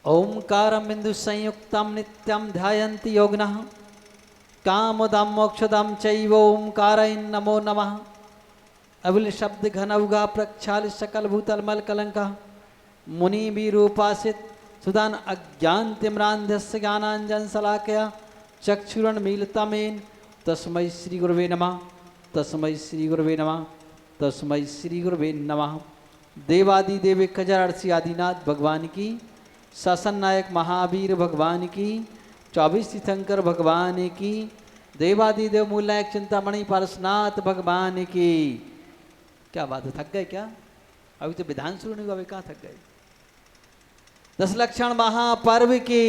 ओंकारं बिंदु संयुक्तं नित्यं ध्यायन्ति योगिनः कामदं मोक्षदं चैव ओंकाराय नमो नमः। अविल शब्द घन उगा प्रक्षाल सकल भूतल मल कलंका मुनि विरूपासित सुदान अज्ञान तिम्रांधस्य ज्ञानांजन सलाकया चक्षुरण मीलतमेन तस्मै श्री गुरुवे नमः तस्मै श्री गुरुवे नमः तस्मै श्री गुरुवे नमः। देवादि देव 1080 आदिनाथ भगवान की, शासन नायक महावीर भगवान की, 24 तीर्थंकर भगवान की, देवादि देव मूल नायक चिंतामणि पारसनाथ भगवान की। क्या बात है, थक गए क्या? अभी तो विधान शुरू नहीं हुआ, अभी कहाँ थक गए? 10 लक्षण महापर्व की,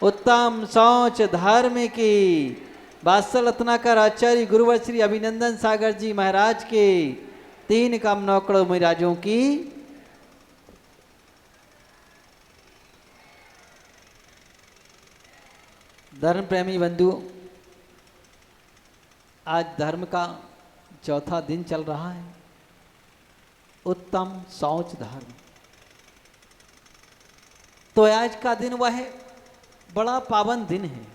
उत्तम शौच धर्म की, वात्सल रत्नाकर आचार्य गुरुवर श्री अभिनंदन सागर जी महाराज के 3 काम नौकड़ों महाराजों की। धर्म प्रेमी बंधु, आज धर्म का चौथा दिन चल रहा है, उत्तम शौच धर्म। तो आज का दिन वह बड़ा पावन दिन है,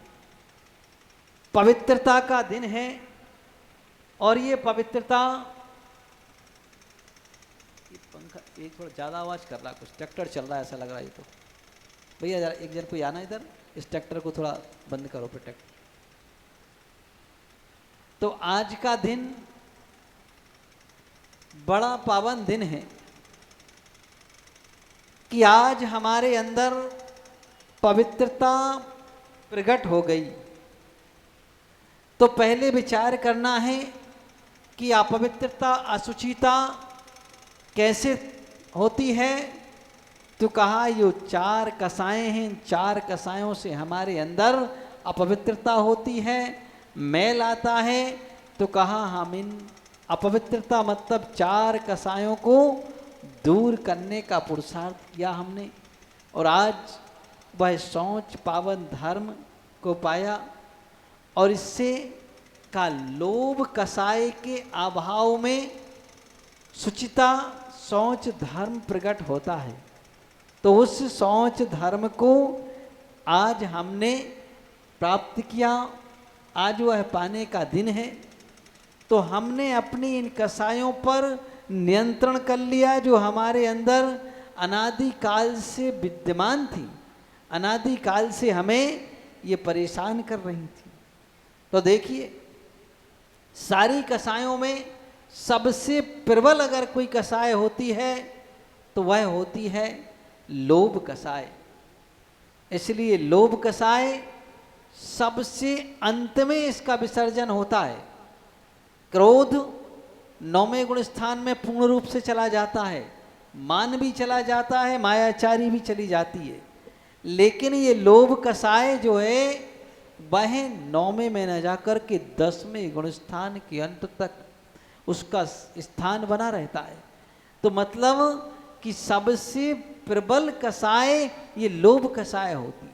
पवित्रता का दिन है। और ये पवित्रता, ये पंखा ये थोड़ा ज़्यादा आवाज़ कर रहा, कुछ ट्रैक्टर चल रहा है ऐसा लग रहा है। तो भैया जरा एक जन कोई आना इधर, इस ट्रैक्टर को थोड़ा बंद करो फिर ट्रैक्टर। तो आज का दिन बड़ा पावन दिन है कि आज हमारे अंदर पवित्रता प्रकट हो गई। तो पहले विचार करना है कि अपवित्रता अशुचिता कैसे होती है। तो कहा ये 4 कसाएं हैं, 4 कसायों से हमारे अंदर अपवित्रता होती है, मैल आता है। तो कहा हम इन अपवित्रता मतलब 4 कसायों को दूर करने का पुरुषार्थ किया हमने। और आज वह शौच पावन धर्म को पाया। और इससे का लोभ कसाय के अभाव में शुचिता शौच धर्म प्रकट होता है। तो उस शौच धर्म को आज हमने प्राप्त किया, आज वह पाने का दिन है। तो हमने अपनी इन कसायों पर नियंत्रण कर लिया जो हमारे अंदर अनादिकाल से विद्यमान थी, अनादिकाल से हमें ये परेशान कर रही थी। तो देखिए, सारी कसायों में सबसे प्रबल अगर कोई कसाय होती है तो वह होती है लोभ कसाय। इसलिए लोभ कसाय सबसे अंत में इसका विसर्जन होता है। क्रोध 9वें गुण स्थान में पूर्ण रूप से चला जाता है, मान भी चला जाता है, मायाचारी भी चली जाती है। लेकिन ये लोभ कसाय जो है वह 9वें में न जाकर के 10वें गुण स्थान के अंत तक उसका स्थान बना रहता है। तो मतलब कि सबसे प्रबल कसाय ये लोभ कसाय होती है।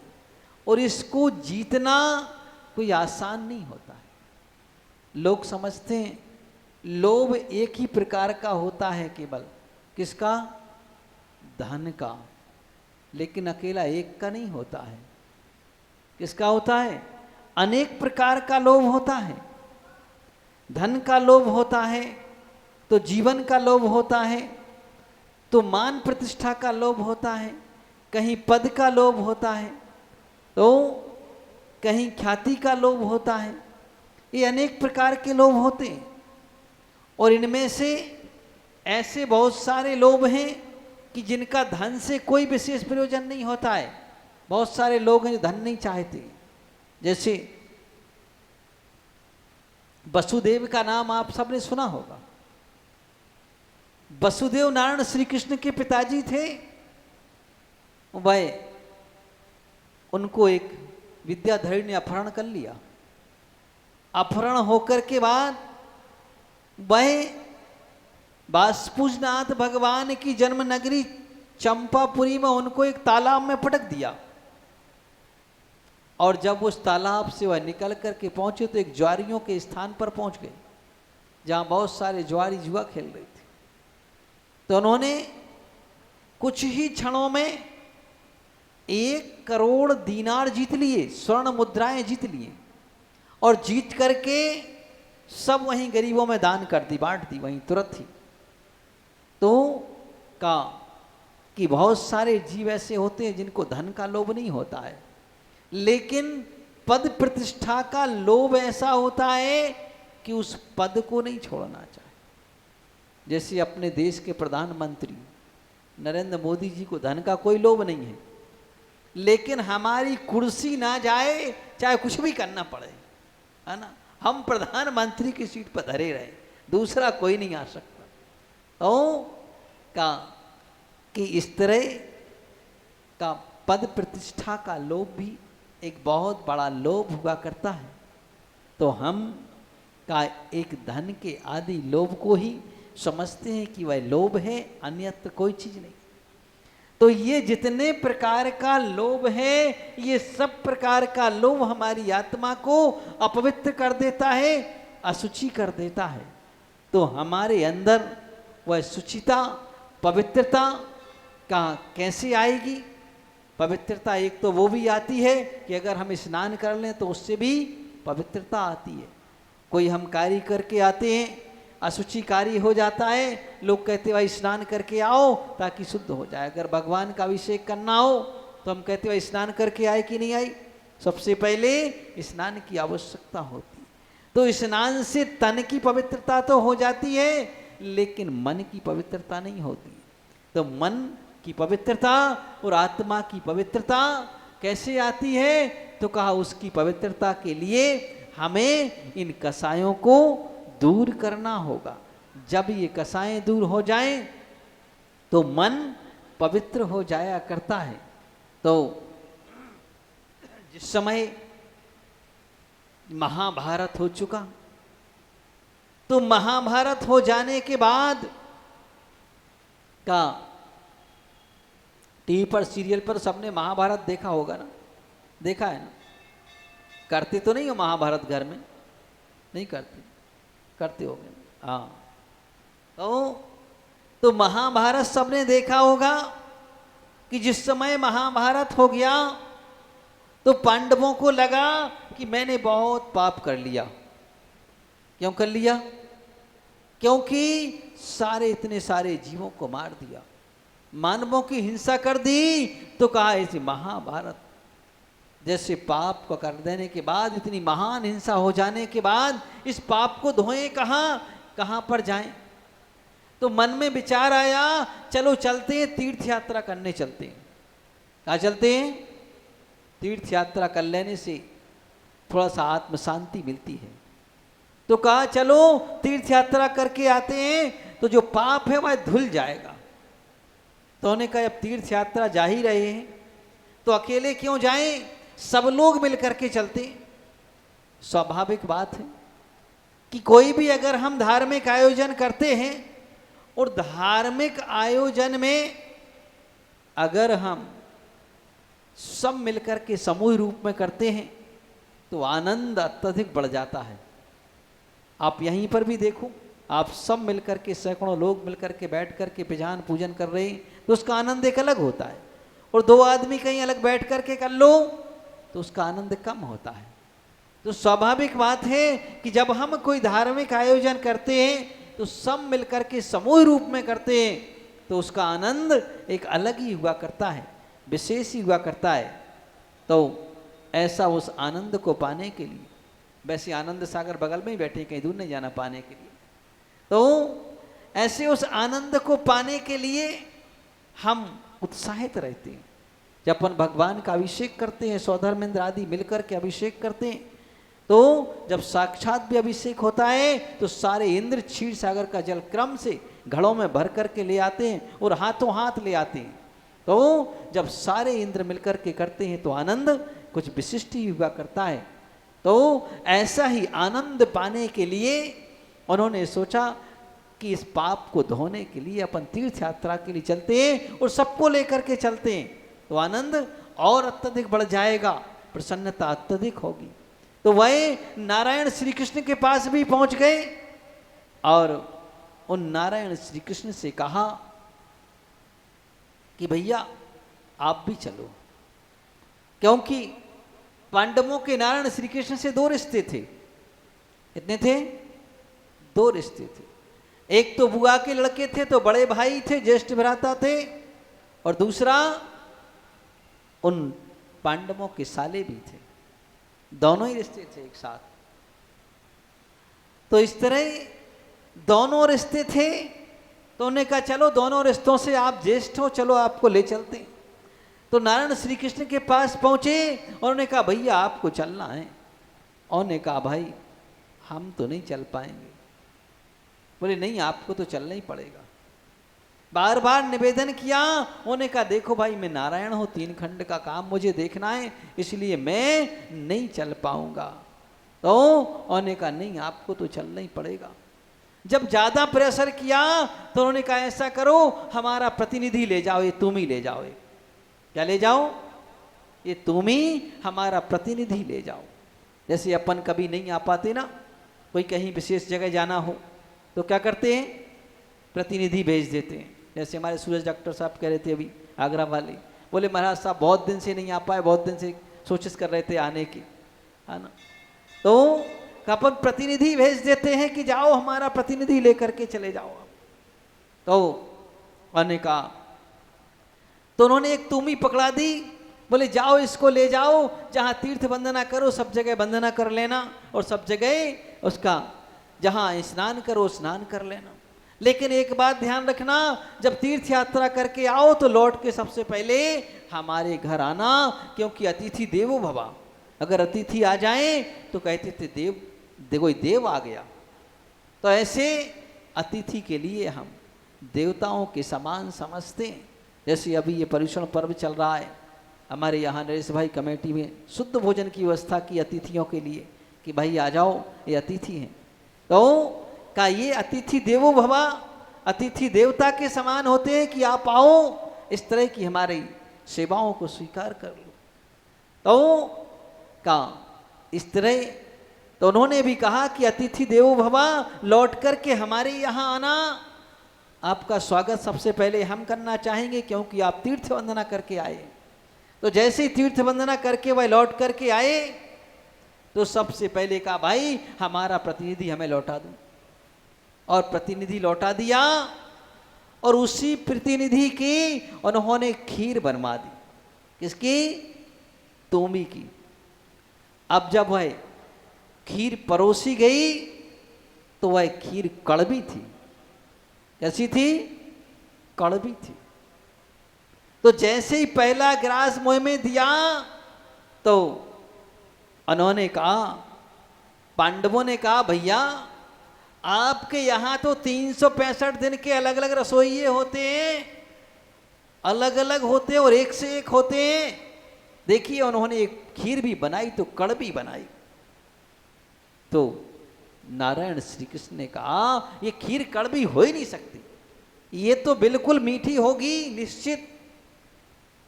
और इसको जीतना कोई आसान नहीं होता है। लोग समझते हैं लोभ एक ही प्रकार का होता है, केवल किसका? धन का। लेकिन अकेला एक का नहीं होता है। किसका होता है? अनेक प्रकार का लोभ होता है। धन का लोभ होता है, तो जीवन का लोभ होता है, तो मान प्रतिष्ठा का लोभ होता है, कहीं पद का लोभ होता है, तो कहीं ख्याति का लोभ होता है। ये अनेक प्रकार के लोभ होते हैं। और इनमें से ऐसे बहुत सारे लोभ हैं कि जिनका धन से कोई विशेष प्रयोजन नहीं होता है। बहुत सारे लोग हैं जो धन नहीं चाहते। जैसे वसुदेव का नाम आप सबने सुना होगा। वसुदेव नारायण श्री कृष्ण के पिताजी थे। वह उनको एक विद्याधरी ने अपहरण कर लिया। अपहरण होकर के बाद वह वासुपुजनाथ भगवान की जन्म नगरी चंपापुरी में उनको एक तालाब में पटक दिया। और जब उस तालाब से वह निकल करके पहुंचे तो एक ज्वारियों के स्थान पर पहुंच गए जहां बहुत सारे ज्वारी जुआ खेल रहे थे। तो उन्होंने कुछ ही क्षणों में 1 करोड़ दीनार जीत लिए, स्वर्ण मुद्राएं जीत लिए, और जीत करके सब वहीं गरीबों में दान कर दी, बांट दी वहीं तुरंत ही। तो कहा कि बहुत सारे जीव ऐसे होते हैं जिनको धन का लोभ नहीं होता है, लेकिन पद प्रतिष्ठा का लोभ ऐसा होता है कि उस पद को नहीं छोड़ना चाहे। जैसे अपने देश के प्रधानमंत्री नरेंद्र मोदी जी को धन का कोई लोभ नहीं है, लेकिन हमारी कुर्सी ना जाए चाहे कुछ भी करना पड़े, है ना, हम प्रधानमंत्री की सीट पर धरे रहे, दूसरा कोई नहीं आ सकता। तो कहा कि इस तरह का पद प्रतिष्ठा का लोभ भी एक बहुत बड़ा लोभ हुआ करता है। तो हम का एक धन के आदि लोभ को ही समझते हैं कि वह लोभ है, अन्यत्र कोई चीज नहीं। तो ये जितने प्रकार का लोभ है, ये सब प्रकार का लोभ हमारी आत्मा को अपवित्र कर देता है, अशुचि कर देता है। तो हमारे अंदर वह शुचिता, पवित्रता का कैसे आएगी? पवित्रता एक तो वो भी आती है कि अगर हम स्नान कर लें तो उससे भी पवित्रता आती है। कोई हम कार्य करके आते हैं, अशुचि कार्य हो जाता है, लोग कहते भाई स्नान करके आओ ताकि शुद्ध हो जाए। अगर भगवान का अभिषेक करना हो तो हम कहते भाई स्नान करके आए कि नहीं आई? सबसे पहले स्नान की आवश्यकता होती। तो स्नान से तन की पवित्रता तो हो जाती है, लेकिन मन की पवित्रता नहीं होती। तो मन की पवित्रता और आत्मा की पवित्रता कैसे आती है? तो कहा उसकी पवित्रता के लिए हमें इन कसायों को दूर करना होगा। जब ये कसाएं दूर हो जाएं तो मन पवित्र हो जाया करता है। तो जिस समय महाभारत हो चुका, तो महाभारत हो जाने के बाद का टीवी पर, सीरियल पर सबने महाभारत देखा होगा ना, देखा है ना? करते तो नहीं हो महाभारत घर में? नहीं करते, करते होगे। हाँ, तो महाभारत सबने देखा होगा कि जिस समय महाभारत हो गया तो पांडवों को लगा कि मैंने बहुत पाप कर लिया। क्यों कर लिया? क्योंकि इतने सारे जीवों को मार दिया, मानवों की हिंसा कर दी। तो कहा ऐसे महाभारत जैसे पाप को कर देने के बाद, इतनी महान हिंसा हो जाने के बाद इस पाप को धोएं कहाँ पर जाएं? तो मन में विचार आया, चलो चलते हैं, तीर्थ यात्रा करने चलते हैं। कहाँ चलते हैं? तीर्थ यात्रा कर लेने से थोड़ा सा आत्म शांति मिलती है। तो कहा चलो तीर्थ यात्रा करके आते हैं, तो जो पाप है वह धुल जाएगा। तो उन्होंने कहा अब तीर्थ यात्रा जा ही रहे हैं तो अकेले क्यों जाएं, सब लोग मिलकर के चलते हैं। स्वाभाविक बात है कि कोई भी अगर हम धार्मिक आयोजन करते हैं और धार्मिक आयोजन में अगर हम सब मिलकर के समूह रूप में करते हैं तो आनंद अत्यधिक बढ़ जाता है। आप यहीं पर भी देखो, आप सब मिलकर के, सैकड़ों लोग मिलकर के बैठ कर के पिजान पूजन कर रहे हैं तो उसका आनंद एक अलग होता है। और 2 आदमी कहीं अलग बैठ कर के कर लो तो उसका आनंद कम होता है। तो स्वाभाविक बात है कि जब हम कोई धार्मिक आयोजन करते हैं तो सब मिलकर के समूह रूप में करते हैं तो उसका आनंद एक अलग ही हुआ करता है, विशेष ही हुआ करता है। तो ऐसा उस आनंद को पाने के लिए, वैसे आनंद सागर बगल में ही बैठे, कहीं दूर नहीं जाना पाने के लिए, तो ऐसे उस आनंद को पाने के लिए हम उत्साहित रहते हैं। जब अपन भगवान का अभिषेक करते हैं, स्वधर्मेंद्र आदि मिलकर के अभिषेक करते हैं, तो जब साक्षात भी अभिषेक होता है तो सारे इंद्र क्षीर सागर का जल क्रम से घड़ों में भर करके ले आते हैं और हाथों हाथ ले आते हैं। तो जब सारे इंद्र मिलकर के करते हैं तो आनंद कुछ विशिष्ट ही हुआ करता है। तो ऐसा ही आनंद पाने के लिए उन्होंने सोचा कि इस पाप को धोने के लिए अपन तीर्थ यात्रा के लिए चलते हैं और सबको लेकर के चलते हैं तो आनंद और अत्यधिक बढ़ जाएगा, प्रसन्नता अत्यधिक होगी। तो वह नारायण श्री कृष्ण के पास भी पहुंच गए और उन नारायण श्री कृष्ण से कहा कि भैया आप भी चलो, क्योंकि पांडवों के नारायण श्री कृष्ण से दो रिश्ते थे। कितने थे? दो रिश्ते थे। एक तो बुआ के लड़के थे, तो बड़े भाई थे, ज्येष्ठ भ्राता थे, और दूसरा उन पांडवों के साले भी थे। दोनों ही रिश्ते थे एक साथ। तो इस तरह दोनों रिश्ते थे। तो उन्होंने कहा चलो दोनों रिश्तों से आप ज्येष्ठ हो, चलो आपको ले चलते हैं। तो नारायण श्री कृष्ण के पास पहुंचे और उन्होंने कहा भैया आपको चलना है। और ने कहा भाई हम तो नहीं चल पाएंगे। बोले नहीं आपको तो चलना ही पड़ेगा। बार बार निवेदन किया। उन्होंने कहा देखो भाई मैं नारायण हूं, 3 खंड का काम मुझे देखना है, इसलिए मैं नहीं चल पाऊंगा। तो उन्होंने कहा नहीं आपको तो चलना ही पड़ेगा। जब ज्यादा प्रेशर किया तो उन्होंने कहा ऐसा करो हमारा प्रतिनिधि ले जाओ, ये तुम ही ले जाओ। क्या ले जाओ? ये तुम ही हमारा प्रतिनिधि ले जाओ। जैसे अपन कभी नहीं आ पाते ना, कोई कहीं विशेष जगह जाना हो तो क्या करते हैं? प्रतिनिधि भेज देते हैं। जैसे हमारे सूरज डॉक्टर साहब कह रहे थे अभी, आगरा वाले, बोले महाराज साहब बहुत दिन से नहीं आ पाए, बहुत दिन से कोशिश कर रहे थे आने की, है ना। तो अपन प्रतिनिधि भेज देते हैं कि जाओ हमारा प्रतिनिधि लेकर के चले जाओ। तो उन्होंने कहा, तो उन्होंने एक तुम ही पकड़ा दी। बोले जाओ इसको ले जाओ, जहां तीर्थ वंदना करो सब जगह वंदना कर लेना, और सब जगह उसका जहां स्नान करो स्नान कर लेना। लेकिन एक बात ध्यान रखना, जब तीर्थ यात्रा करके आओ तो लौट के सबसे पहले हमारे घर आना, क्योंकि अतिथि देवो भवा। अगर अतिथि आ जाए तो कहते थे देव देखो देव आ गया। तो ऐसे अतिथि के लिए हम देवताओं के समान समझते हैं। जैसे अभी ये पर्युषण पर्व चल रहा है, हमारे यहाँ नरेश भाई कमेटी में शुद्ध भोजन की व्यवस्था की अतिथियों के लिए कि भाई आ जाओ ये अतिथि हैं। तो का ये अतिथि देवो भवा, अतिथि देवता के समान होते हैं कि आप आओ इस तरह की हमारी सेवाओं को स्वीकार कर लो। तो का इस तरह तो उन्होंने भी कहा कि अतिथि देवो भवा, लौट करके हमारे यहाँ आना, आपका स्वागत सबसे पहले हम करना चाहेंगे क्योंकि आप तीर्थ वंदना करके आए। तो जैसे ही तीर्थ वंदना करके वह लौट करके आए तो सबसे पहले कहा भाई हमारा प्रतिनिधि हमें लौटा दो, और प्रतिनिधि लौटा दिया। और उसी प्रतिनिधि की उन्होंने खीर बनवा दी। किसकी? तोमी की। अब जब वह खीर परोसी गई तो वह खीर कड़वी थी। कैसी थी? कड़वी थी। तो जैसे ही पहला ग्रास मुंह में दिया तो उन्होंने कहा, पांडवों ने कहा भैया आपके यहां तो 365 दिन के अलग अलग रसोइये होते हैं, अलग अलग होते हैं और एक से एक होते हैं। देखिए उन्होंने एक खीर भी बनाई तो कड़वी बनाई। तो नारायण श्री कृष्ण ने कहा ये खीर कड़वी हो ही नहीं सकती, ये तो बिल्कुल मीठी होगी निश्चित।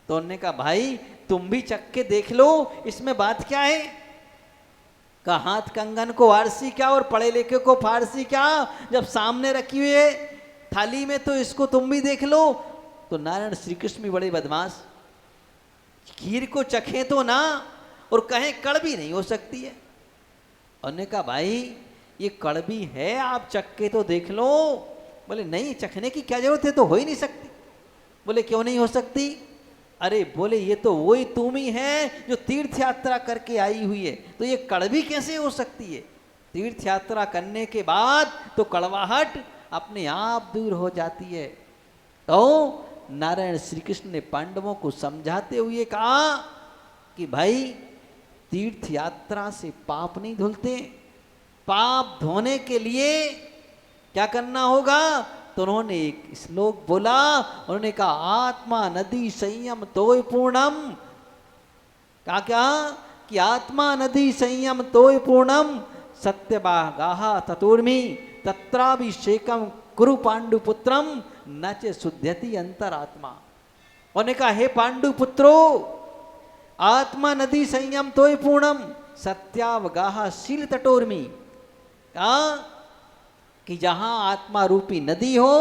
तो उन्होंने कहा भाई तुम भी चख के देख लो, इसमें बात क्या है? का हाथ कंगन को आरसी क्या और पढ़े लिखे को फारसी क्या, जब सामने रखी हुई है थाली में तो इसको तुम भी देख लो। तो नारायण श्री कृष्ण भी बड़े बदमाश, खीर को चखें तो ना और कहें कड़वी नहीं हो सकती है। उन्होंने कहा भाई ये कड़वी है, आप चख के तो देख लो। बोले नहीं चखने की क्या जरूरत है, तो हो ही नहीं सकती। बोले क्यों नहीं हो सकती? अरे बोले ये तो वही तुम ही है जो तीर्थ यात्रा करके आई हुई है, तो ये कड़वी कैसे हो सकती है? तीर्थ यात्रा करने के बाद तो कड़वाहट अपने आप दूर हो जाती है। तो नारायण श्री कृष्ण ने पांडवों को समझाते हुए कहा कि भाई तीर्थ यात्रा से पाप नहीं धुलते, पाप धोने के लिए क्या करना होगा? तो उन्होंने एक श्लोक बोला, उन्होंने कहा आत्मा नदी संयम तोय पूर्णम। कहा क्या? कि आत्मा नदी संयम तोय पूर्णम सत्यभागाहा ततोर्मी तत्राभिषेकम कुरु पांडुपुत्रम न च शुद्ध्यति अंतरात्मा। उन्होंने कहा हे पांडुपुत्रो, आत्मा नदी संयम तोय पूर्णम सत्यावगाहा शील तटोर्मी। कहा कि जहां आत्मा रूपी नदी हो,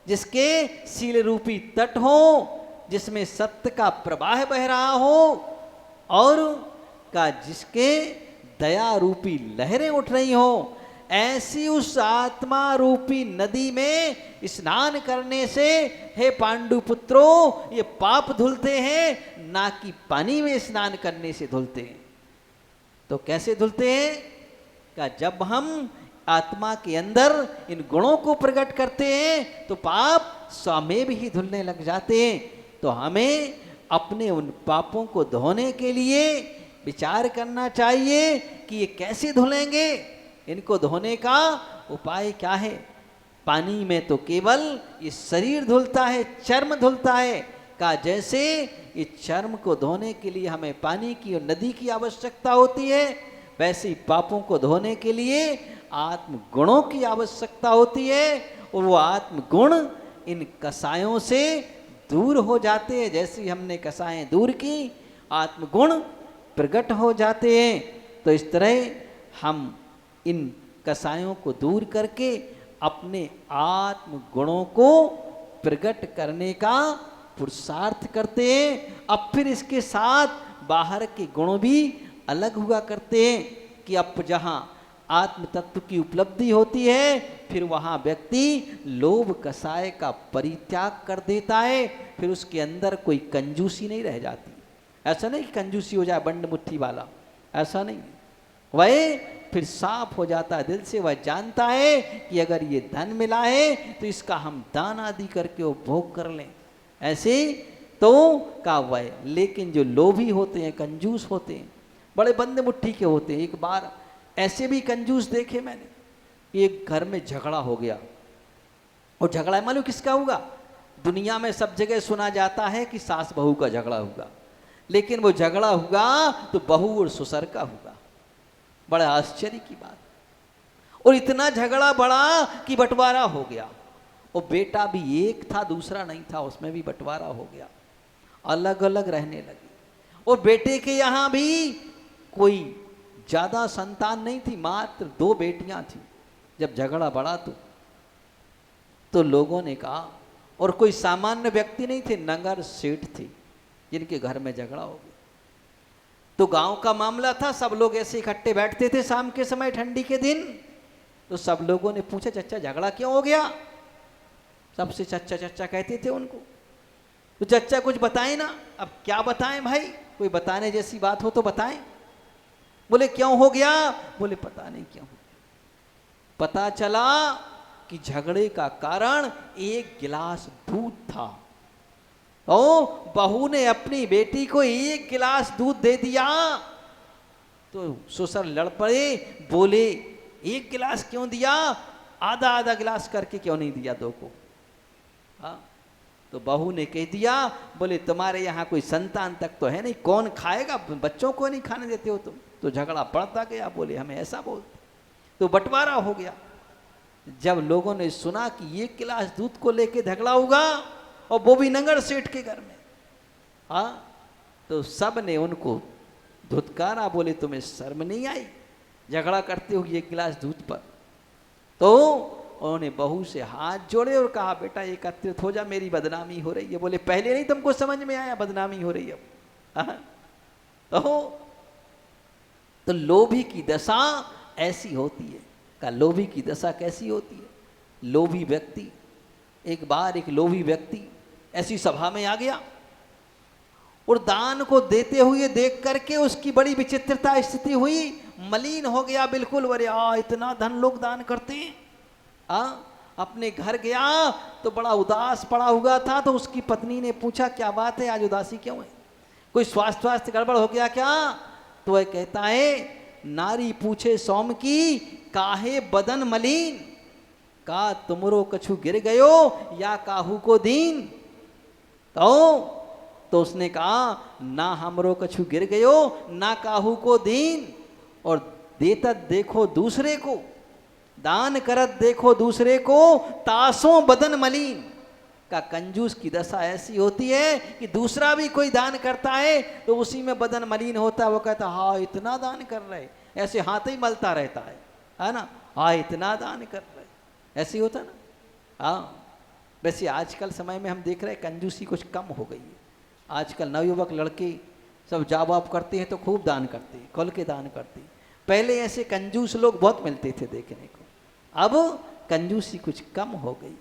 जिसके शील रूपी तट हो, जिसमें सत्य का प्रवाह बह रहा हो, और का जिसके दया रूपी लहरें उठ रही हो, ऐसी उस आत्मा रूपी नदी में स्नान करने से हे पांडु पुत्रों ये पाप धुलते हैं, ना कि पानी में स्नान करने से धुलते हैं। तो कैसे धुलते हैं? का जब हम आत्मा के अंदर इन गुणों को प्रकट करते हैं तो पाप स्वमेव ही धुलने लग जाते हैं। तो हमें अपने उन पापों को धोने के लिए विचार करना चाहिए कि ये कैसे धुलेंगे। इनको धोने का उपाय क्या है? पानी में तो केवल ये शरीर धुलता है, चर्म धुलता है। का जैसे ये चर्म को धोने के लिए हमें पानी की और नदी की आवश्यकता होती है, वैसे ही पापों को धोने के लिए आत्म गुणों की आवश्यकता होती है। और वो आत्म गुण इन कसायों से दूर हो जाते हैं। जैसे ही हमने कसाएं दूर की, आत्मगुण प्रकट हो जाते हैं। तो इस तरह हम इन कसायों को दूर करके अपने आत्म गुणों को प्रकट करने का पुरुषार्थ करते हैं। अब फिर इसके साथ बाहर के गुण भी अलग हुआ करते हैं कि अब जहाँ आत्म तत्व की उपलब्धि होती है, फिर वहाँ व्यक्ति लोभ कसाय का परित्याग कर देता है। फिर उसके अंदर कोई कंजूसी नहीं रह जाती। ऐसा नहीं कि कंजूसी हो जाए बंड मुट्ठी वाला, ऐसा नहीं। वह फिर साफ हो जाता है दिल से। वह जानता है कि अगर ये धन मिला है तो इसका हम दान आदि करके उपभोग कर लें। ऐसे तो का वह, लेकिन जो लोभी होते हैं, कंजूस होते हैं, बड़े बंद मुट्ठी के होते हैं। एक बार ऐसे भी कंजूस देखे मैंने। एक घर में झगड़ा हो गया, और झगड़ा मालूम किसका हुआ? दुनिया में सब जगह सुना जाता है कि सास बहू का झगड़ा हुआ, लेकिन वो झगड़ा हुआ तो बहू और ससुर का हुआ। बड़ा आश्चर्य की बात। और इतना झगड़ा बड़ा कि बंटवारा हो गया। और बेटा भी एक था, दूसरा नहीं था, उसमें भी बंटवारा हो गया, अलग अलग रहने लगे। और बेटे के यहाँ भी कोई ज्यादा संतान नहीं थी, मात्र 2 बेटियां थी। जब झगड़ा बढ़ा तो लोगों ने कहा, और कोई सामान्य व्यक्ति नहीं थे, नगर सेठ थे जिनके घर में झगड़ा हो गया। तो गांव का मामला था, सब लोग ऐसे इकट्ठे बैठते थे शाम के समय, ठंडी के दिन। तो सब लोगों ने पूछा, चचा झगड़ा क्यों हो गया? सबसे चचा चचा कहते थे उनको। तो चचा कुछ बताए ना। अब क्या बताएं भाई, कोई बताने जैसी बात हो तो बताएं। बोले क्यों हो गया? बोले पता नहीं क्यों। पता चला कि झगड़े का कारण 1 गिलास दूध था। तो बहू ने अपनी बेटी को 1 गिलास दूध दे दिया। तो ससुर लड़ पड़े, बोले 1 गिलास क्यों दिया, आधा आधा गिलास करके क्यों नहीं दिया 2 को? हाँ, तो बहू ने कह दिया, बोले तुम्हारे यहाँ कोई संतान तक तो है नहीं, कौन खाएगा, बच्चों को नहीं खाने देते हो तुम। तो झगड़ा बढ़ता गया, बोले हमें ऐसा बोलते। तो बंटवारा हो गया। जब लोगों ने सुना कि 1 गिलास दूध को लेके झगड़ा होगा, और वो भी नगर सेठ के घर में, हाँ, तो सब ने उनको धुतकारा, बोले तुम्हें शर्म नहीं आई झगड़ा करते हो 1 गिलास दूध पर? तो उन्होंने बहू से हाथ जोड़े और कहा, बेटा एकत्रित हो जा, मेरी बदनामी हो रही है। बोले पहले नहीं तुमको समझ में आया बदनामी हो रही है? हाँ? तो लोभी की दशा ऐसी होती है। का लोभी की दशा कैसी होती है? लोभी व्यक्ति, एक बार एक लोभी व्यक्ति ऐसी सभा में आ गया, और दान को देते हुए देख करके उसकी बड़ी विचित्रता स्थिति हुई, मलिन हो गया बिल्कुल। अरे इतना धन लोग दान करते हैं। अपने घर गया तो बड़ा उदास पड़ा हुआ था। तो उसकी पत्नी ने पूछा, क्या बात है, आज उदासी क्यों है? कोई स्वास्थ्य गड़बड़ हो गया क्या? तो वह कहता है, नारी पूछे सोम की, काहे बदन मलिन, का तुमरो कछु गिर गयो या काहू को दीन? तो उसने कहा, ना हमरो कछु गिर गयो ना काहू को दीन, और देतत देखो दूसरे को, दान करत देखो दूसरे को, तासों बदन मलिन। का कंजूस की दशा ऐसी होती है कि दूसरा भी कोई दान करता है तो उसी में बदन मलिन होता है। वो कहता, हाँ इतना दान कर रहे, ऐसे हाथ ही मलता रहता है ना, हाँ इतना दान कर रहे, ऐसे ही होता ना। हाँ, वैसे आजकल समय में हम देख रहे हैं कंजूसी कुछ कम हो गई है। आजकल नवयुवक लड़के सब जॉब वॉब करते हैं तो खूब दान करते हैं, खोल के दान करते हैं। पहले ऐसे कंजूस लोग बहुत मिलते थे देखने को, अब कंजूसी कुछ कम हो गई।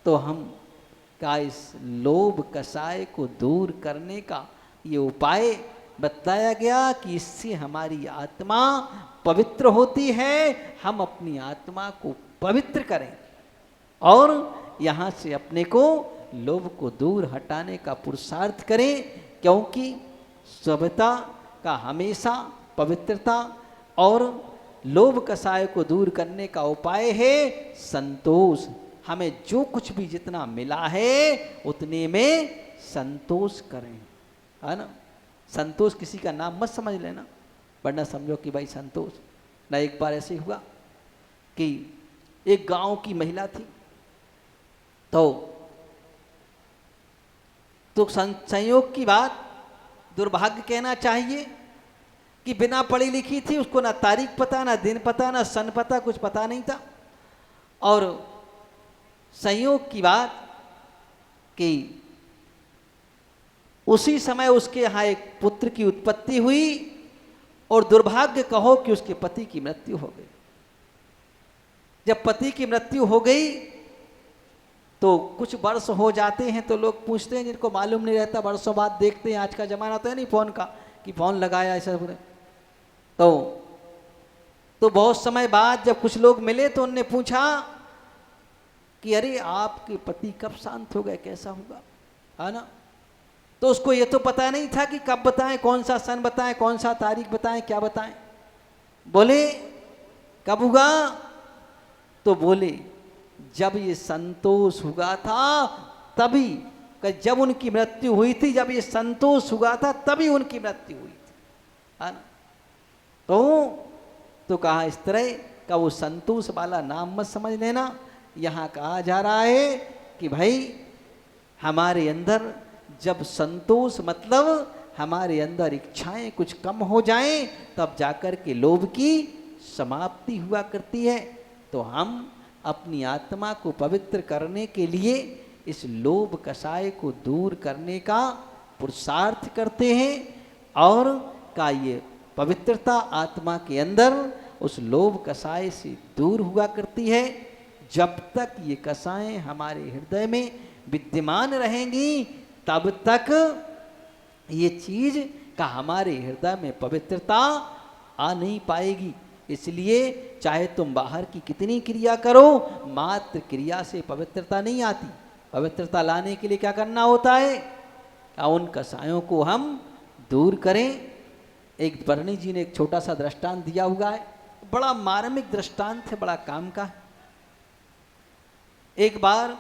तो हम का इस लोभ कसाय को दूर करने का ये उपाय बताया गया कि इससे हमारी आत्मा पवित्र होती है। हम अपनी आत्मा को पवित्र करें और यहाँ से अपने को लोभ को दूर हटाने का पुरुषार्थ करें, क्योंकि सभ्यता का हमेशा पवित्रता और लोभ कसाय को दूर करने का उपाय है संतोष। हमें जो कुछ भी जितना मिला है उतने में संतोष करें, है ना। संतोष किसी का नाम मत समझ लेना, वरना समझो कि भाई संतोष ना। एक बार ऐसे हुआ कि एक गांव की महिला थी, तो संयोग की बात, दुर्भाग्य कहना चाहिए कि बिना पढ़ी लिखी थी, उसको ना तारीख पता, ना दिन पता, ना सन पता, कुछ पता नहीं था। और संयोग की बात कि उसी समय उसके यहाँ एक पुत्र की उत्पत्ति हुई और दुर्भाग्य कहो कि उसके पति की मृत्यु हो गई। जब पति की मृत्यु हो गई तो कुछ वर्ष हो जाते हैं तो लोग पूछते हैं, जिनको मालूम नहीं रहता वर्षों बाद देखते हैं। आज का जमाना तो है नहीं फ़ोन का कि फ़ोन लगाया ऐसा पूरे। तो बहुत समय बाद जब कुछ लोग मिले तो उनने पूछा कि अरे आपके पति कब शांत हो गए, कैसा होगा, है ना। तो उसको ये तो पता नहीं था कि कब बताएं, कौन सा सन बताएं, कौन सा तारीख बताएं, क्या बताएं। बोले कब हुआ, तो बोले जब ये संतोष हुआ था तभी, जब उनकी मृत्यु हुई थी, जब ये संतोष हुआ था तभी उनकी मृत्यु हुई थी, है ना। तो कहा इस तरह का वो संतोष वाला नाम मत समझ लेना। यहाँ कहा जा रहा है कि भाई हमारे अंदर जब संतोष, मतलब हमारे अंदर इच्छाएं कुछ कम हो जाएं, तब जाकर के लोभ की समाप्ति हुआ करती है। तो हम अपनी आत्मा को पवित्र करने के लिए इस लोभ कसाय को दूर करने का पुरुषार्थ करते हैं और का ये पवित्रता आत्मा के अंदर उस लोभ कसाय से दूर हुआ करती है। जब तक ये कसाएं हमारे हृदय में विद्यमान रहेंगी तब तक ये चीज का हमारे हृदय में पवित्रता आ नहीं पाएगी। इसलिए चाहे तुम बाहर की कितनी क्रिया करो, मात्र क्रिया से पवित्रता नहीं आती। पवित्रता लाने के लिए क्या करना होता है, उन कसायों को हम दूर करें। एक बरनी जी ने एक छोटा सा दृष्टांत दिया हुआ है, बड़ा मार्मिक दृष्टांत है, बड़ा काम का। एक बार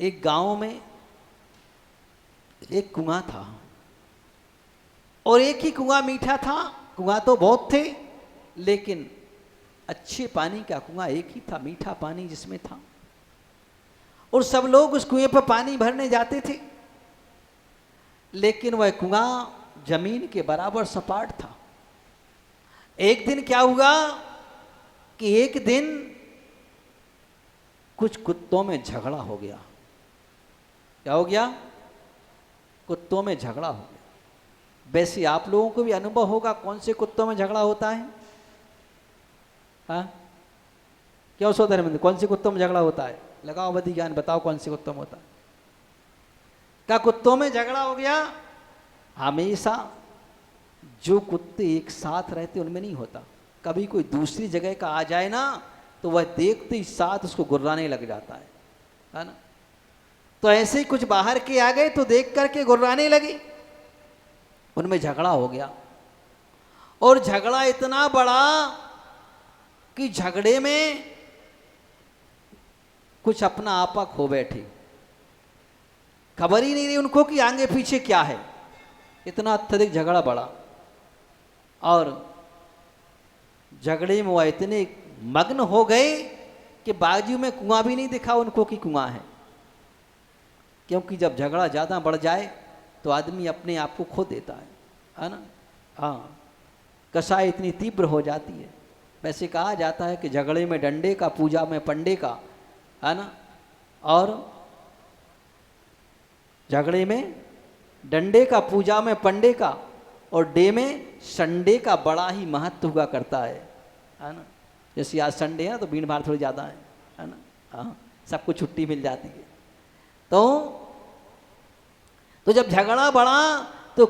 एक गांव में एक कुआं था और एक ही कुआं मीठा था। कुआं तो बहुत थे लेकिन अच्छे पानी का कुआं एक ही था, मीठा पानी जिसमें था। और सब लोग उस कुएं पर पानी भरने जाते थे, लेकिन वह कुआं जमीन के बराबर सपाट था। एक दिन क्या हुआ कि एक दिन कुछ कुत्तों में झगड़ा हो गया। क्या हो गया, कुत्तों में झगड़ा हो गया। वैसे आप लोगों को भी अनुभव होगा कौन से कुत्तों में झगड़ा होता है, हाँ क्यों सोदर, कौन से कुत्तों में झगड़ा होता है, लगाओ बदी ज्ञान, बताओ कौन से कुत्तों में होता है। क्या कुत्तों में झगड़ा हो गया, हमेशा जो कुत्ते एक साथ रहते उनमें नहीं होता। कभी कोई दूसरी जगह का आ जाए ना तो वह देखते ही साथ उसको गुर्राने लग जाता है ना। तो ऐसे ही कुछ बाहर के आ गए तो देख करके गुर्राने लगे, उनमें झगड़ा हो गया। और झगड़ा इतना बड़ा कि झगड़े में कुछ अपना आपा खो बैठे, खबर ही नहीं रही उनको कि आगे पीछे क्या है। इतना अत्यधिक झगड़ा बढ़ा और झगड़े में वह इतने मग्न हो गए कि बाजू में कुआं भी नहीं दिखा उनको कि कुआं है। क्योंकि जब झगड़ा ज़्यादा बढ़ जाए तो आदमी अपने आप को खो देता है ना। हाँ, कसाई इतनी तीव्र हो जाती है। वैसे कहा जाता है कि झगड़े में डंडे का, पूजा में पंडे का, है ना। और झगड़े में डंडे का पूजा में पंडे का और डे में संडे का बड़ा ही महत्व हुआ करता है ना। जैसे आज संडे है तो भीड़ भाड़ थोड़ी ज़्यादा है ना। हाँ, सबको छुट्टी मिल जाती है। तो जब झगड़ा बढ़ा तो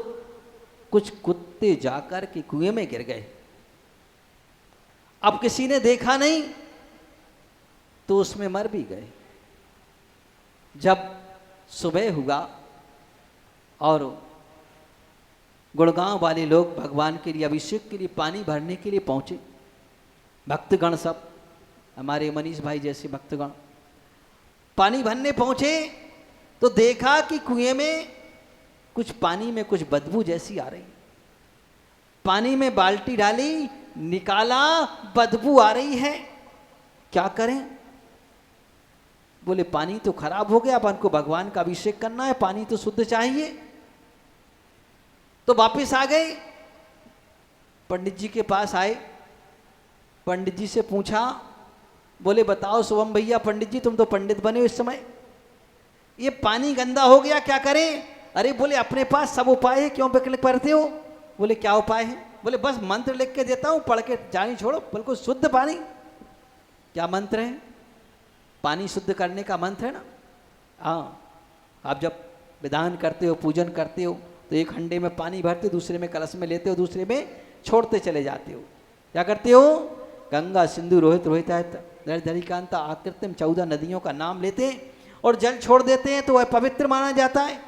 कुछ कुत्ते जाकर के कुएं में गिर गए। अब किसी ने देखा नहीं तो उसमें मर भी गए। जब सुबह हुआ और गुड़गांव वाले लोग भगवान के लिए अभिषेक के लिए पानी भरने के लिए पहुंचे, भक्तगण सब हमारे मनीष भाई जैसे भक्तगण पानी भरने पहुंचे तो देखा कि कुएं में कुछ पानी में कुछ बदबू जैसी आ रही। पानी में बाल्टी डाली, निकाला, बदबू आ रही है, क्या करें? बोले पानी तो खराब हो गया, अपन को भगवान का अभिषेक करना है, पानी तो शुद्ध चाहिए। तो वापिस आ गए, पंडित जी के पास आए, पंडित जी से पूछा, बोले बताओ शुभम भैया, पंडित जी तुम तो पंडित बने हो इस समय, ये पानी गंदा हो गया, क्या करें? अरे बोले अपने पास सब उपाय है, क्यों बिकल करते हो? बोले क्या उपाय है? बोले बस मंत्र लिख के देता हूं, पढ़ के जानी छोड़ो, बिल्कुल शुद्ध पानी। क्या मंत्र है? पानी शुद्ध करने का मंत्र है ना। हाँ, आप जब विधान करते हो, पूजन करते हो, तो एक हंडे में पानी भरते हो, दूसरे में कलश में लेते हो, दूसरे में छोड़ते चले जाते हो। क्या करते हो? गंगा सिंधु रोहित रोहितायत धरिकांता आकृतिम 14 नदियों का नाम लेते हैं और जल छोड़ देते हैं तो वह पवित्र माना जाता है।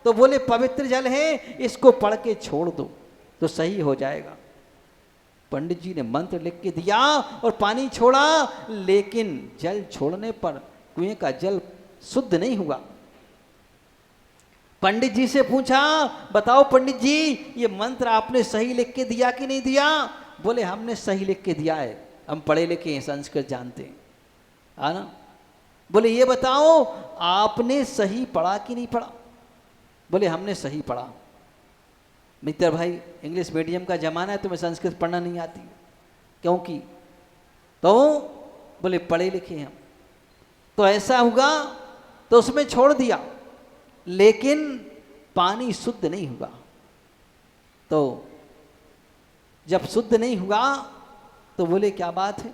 तो बोले पवित्र जल है, इसको पढ़ के छोड़ दो तो सही हो जाएगा। पंडित जी ने मंत्र लिख के दिया और पानी छोड़ा, लेकिन जल छोड़ने पर कुएं का जल शुद्ध नहीं हुआ। पंडित जी से पूछा, बताओ पंडित जी, ये मंत्र आपने सही लिख के दिया कि नहीं दिया? बोले हमने सही लिख के दिया है, हम पढ़े लिखे हैं, संस्कृत जानते हैं, है ना। बोले ये बताओ आपने सही पढ़ा कि नहीं पढ़ा? बोले हमने सही पढ़ा। मित्र भाई, इंग्लिश मीडियम का जमाना है, तुम्हें संस्कृत पढ़ना नहीं आती क्योंकि? तो बोले पढ़े लिखे हैं। तो ऐसा हुआ तो उसमें छोड़ दिया, लेकिन पानी शुद्ध नहीं हुआ। तो जब शुद्ध नहीं हुआ तो बोले क्या बात है?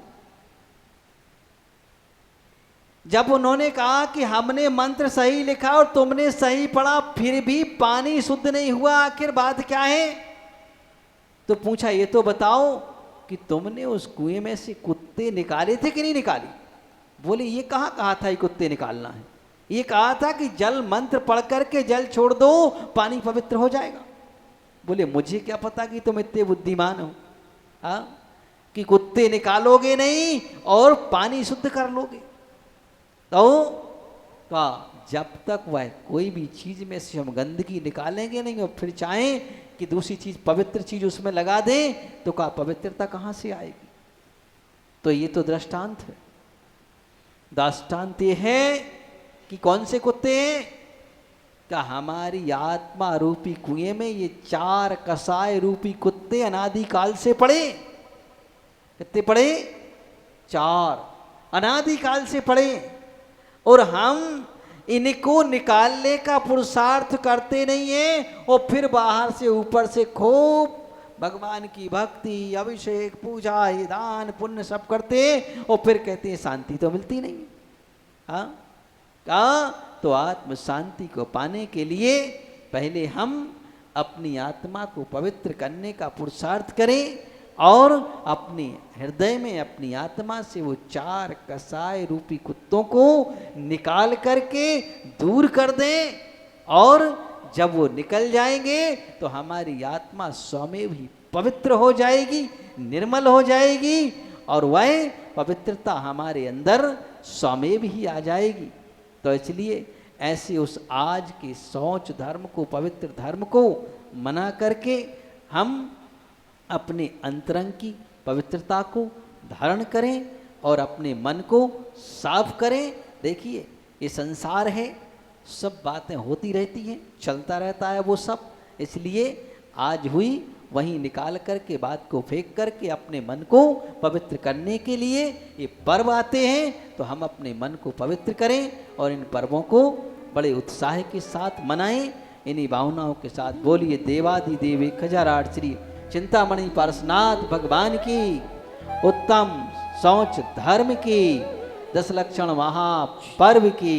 जब उन्होंने कहा कि हमने मंत्र सही लिखा और तुमने सही पढ़ा, फिर भी पानी शुद्ध नहीं हुआ, आखिर बात क्या है? तो पूछा ये तो बताओ कि तुमने उस कुएं में से कुत्ते निकाले थे कि नहीं निकाले? बोले ये कहाँ कहा था ये कुत्ते निकालना है, ये कहा था कि जल मंत्र पढ़ करके जल छोड़ दो, पानी पवित्र हो जाएगा। बोले मुझे क्या पता कि तुम इतने बुद्धिमान हो, हाँ, कि कुत्ते निकालोगे नहीं और पानी शुद्ध कर लोगे। तो जब तक वह कोई भी चीज में से हम गंदगी निकालेंगे नहीं और फिर चाहें कि दूसरी चीज पवित्र चीज उसमें लगा दें तो क्या पवित्रता कहाँ से आएगी? तो ये तो दृष्टांत है। दृष्टांत ये है कि कौन से कुत्ते हैं? का हमारी आत्मा रूपी कुएं में ये 4 कसाय रूपी कुत्ते अनादिकाल से पड़े। कितने पड़े? 4 अनादिकाल से पड़े, और हम इनको निकालने का पुरुषार्थ करते नहीं है और फिर बाहर से ऊपर से खूब भगवान की भक्ति, अभिषेक, पूजा, दान पुण्य सब करते हैं और फिर कहते हैं शांति तो मिलती नहीं। हाँ, तो आत्म शांति को पाने के लिए पहले हम अपनी आत्मा को पवित्र करने का पुरुषार्थ करें और अपने हृदय में अपनी आत्मा से वो 4 कसाय रूपी कुत्तों को निकाल करके दूर कर दें, और जब वो निकल जाएंगे तो हमारी आत्मा स्वयं ही पवित्र हो जाएगी, निर्मल हो जाएगी, और वह पवित्रता हमारे अंदर स्वयं ही आ जाएगी। तो इसलिए ऐसे उस आज के शौच धर्म को, पवित्र धर्म को मना करके हम अपने अंतरंग की पवित्रता को धारण करें और अपने मन को साफ करें। देखिए ये संसार है, सब बातें होती रहती हैं, चलता रहता है वो सब, इसलिए आज हुई वहीं निकाल करके बात को फेंक करके अपने मन को पवित्र करने के लिए ये पर्व आते हैं। तो हम अपने मन को पवित्र करें और इन पर्वों को बड़े उत्साह के साथ मनाएं। इन्हीं भावनाओं के साथ बोलिए देवादि देव 1008 श्री चिंतामणि पार्श्वनाथ भगवान की उत्तम सोच धर्म की 10 लक्षण महापर्व की